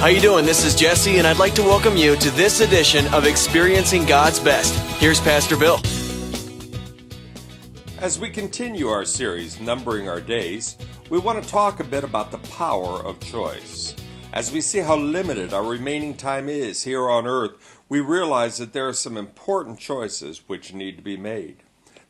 How you doing? This is Jesse, and I'd like to welcome you to this edition of Experiencing God's Best. Here's Pastor Bill. As we continue our series, Numbering Our Days, we want to talk a bit about the power of choice. As we see how limited our remaining time is here on earth, we realize that there are some important choices which need to be made.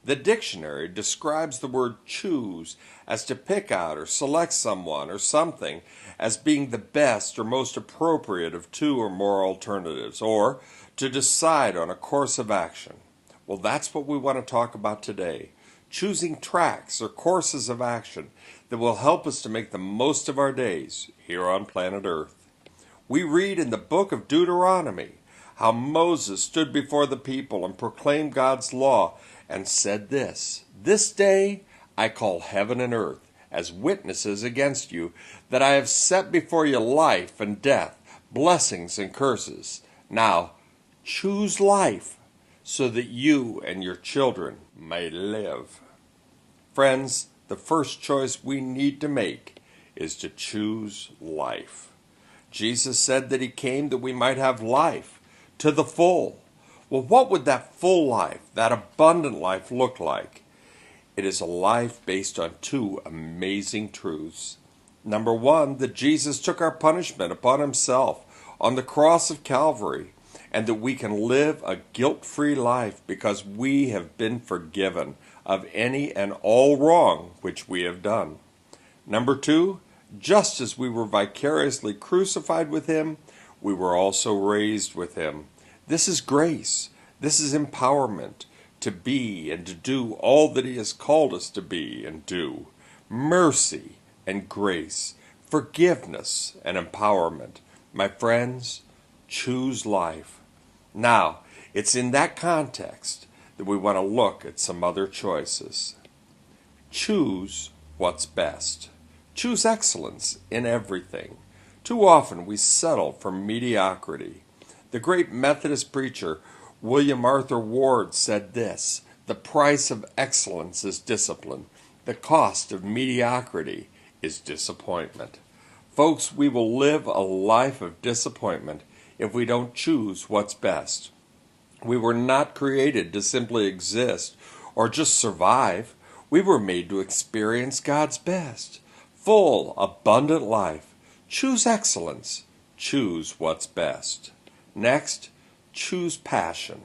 The dictionary describes the word choose as to pick out or select someone or something as being the best or most appropriate of two or more alternatives, or to decide on a course of action. Well, that's what we want to talk about today. Choosing tracks or courses of action that will help us to make the most of our days here on planet Earth. We read in the book of Deuteronomy how Moses stood before the people and proclaimed God's law and said this day I call heaven and earth as witnesses against you that I have set before you life and death, blessings and curses. Now choose life so that you and your children may live. Friends, the first choice we need to make is to choose life. Jesus said that he came that we might have life to the full. Well, what would that full life, that abundant life look like? It is a life based on two amazing truths. Number one, that Jesus took our punishment upon himself on the cross of Calvary, and that we can live a guilt-free life because we have been forgiven of any and all wrong which we have done. Number two, just as we were vicariously crucified with him, we were also raised with him. This is grace. This is empowerment to be and to do all that he has called us to be and do. Mercy and grace, forgiveness and empowerment. My friends, choose life. Now, it's in that context that we want to look at some other choices. Choose what's best. Choose excellence in everything. Too often we settle for mediocrity. The great Methodist preacher William Arthur Ward said this: "The price of excellence is discipline. The cost of mediocrity is disappointment." Folks, we will live a life of disappointment if we don't choose what's best. We were not created to simply exist or just survive. We were made to experience God's best. Full, abundant life. Choose excellence. Choose what's best. Next, choose passion.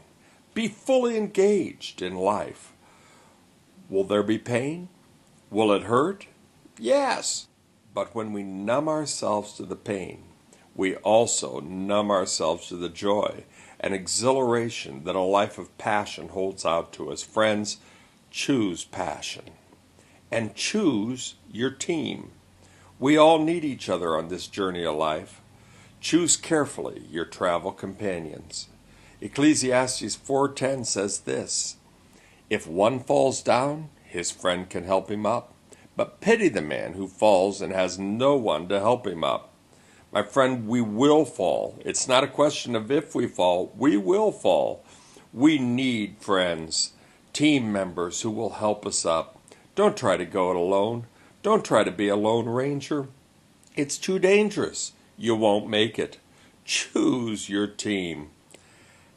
Be fully engaged in life. Will there be pain? Will it hurt? Yes. But when we numb ourselves to the pain, we also numb ourselves to the joy and exhilaration that a life of passion holds out to us. Friends, choose passion. And choose your team. We all need each other on this journey of life. Choose carefully your travel companions. Ecclesiastes 4:10 says this: "If one falls down, his friend can help him up. But pity the man who falls and has no one to help him up." My friend, we will fall. It's not a question of if we fall. We will fall. We need friends, team members who will help us up. Don't try to go it alone. Don't try to be a lone ranger. It's too dangerous. You won't make it. Choose your team.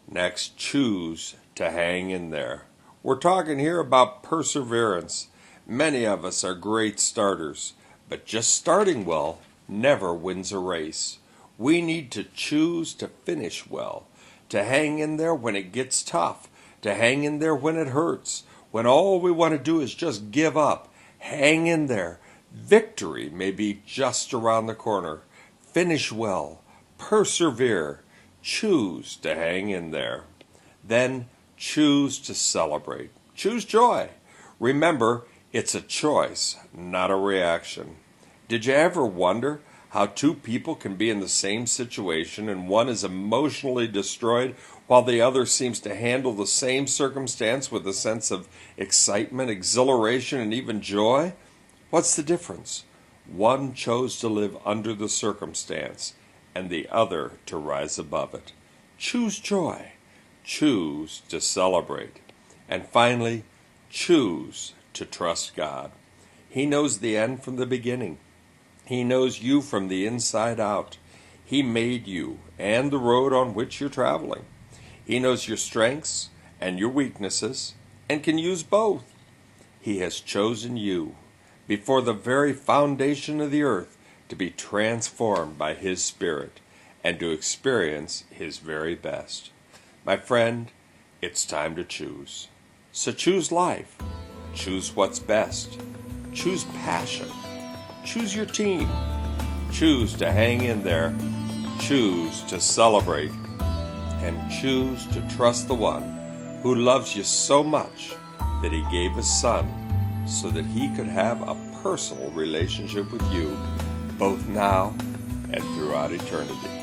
Next, choose to hang in there. We're talking here about perseverance. Many of us are great starters, but just starting well never wins a race. We need to choose to finish well, to hang in there when it gets tough, to hang in there when it hurts, when all we want to do is just give up. Hang in there. Victory may be just around the corner. Finish well. Persevere. Choose to hang in there. Then choose to celebrate. Choose joy. Remember, it's a choice, not a reaction. Did you ever wonder how two people can be in the same situation and one is emotionally destroyed while the other seems to handle the same circumstance with a sense of excitement, exhilaration, and even joy? What's the difference? One chose to live under the circumstance and the other to rise above it. Choose joy. Choose to celebrate. And finally, choose to trust God. He knows the end from the beginning. He knows you from the inside out. He made you and the road on which you're traveling. He knows your strengths and your weaknesses and can use both. He has chosen you before the very foundation of the earth to be transformed by His Spirit and to experience His very best. My friend, it's time to choose. So choose life. Choose what's best. Choose passion. Choose your team. Choose to hang in there. Choose to celebrate. And choose to trust the one who loves you so much that He gave His Son so that He could have a personal relationship with you, both now and throughout eternity.